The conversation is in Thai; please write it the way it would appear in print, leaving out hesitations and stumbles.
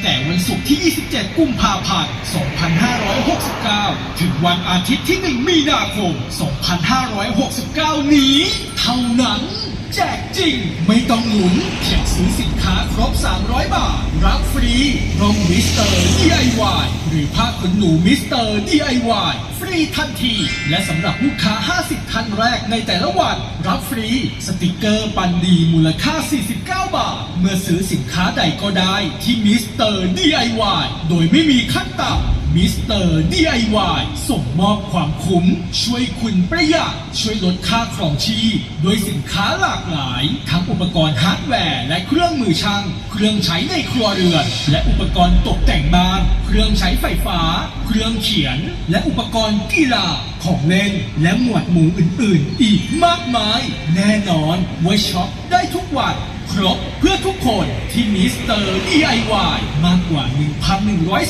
แต่วันศุกร์ที่ 27 กุมภาพันธ์ 2569 ถึงวันอาทิตย์ที่ 1 มีนาคม 2569 นี้เท่านั้นแจกจริงไม่ต้องหนุนเพียงซื้อสินค้าครบ 300 บาทรับฟรีร่มมิสเตอร์ DIY หรือผ้าขนหนูมิสเตอร์ DIY ฟรีทันทีและสำหรับลูกค้า 50 ท่านแรกในแต่ละวันรับฟรีสติกเกอร์ปันดีมูลค่า 49 บาทเมื่อซื้อสินค้าใดก็ได้ที่มิสเตอร์ DIY โดยไม่มีขั้นต่ำมิสเตอร์ DIY ส่งมอบความคุ้มช่วยคุณประหยัดช่วยลดค่าครองชีพด้วยสินค้าหลากหลายทั้งอุปกรณ์ฮาร์ดแวร์และเครื่องมือช่างเครื่องใช้ในครัวเรือนและอุปกรณ์ตกแต่งบ้านเครื่องใช้ไฟฟ้าเครื่องเขียนและอุปกรณ์กีฬาของเล่นและหมวดหมู่อื่นๆอีกมากมายแน่นอนว่าช็อปได้ทุกวันครบเพื่อทุกคนที่มิสเตอร์ DIY มากกว่า 1,100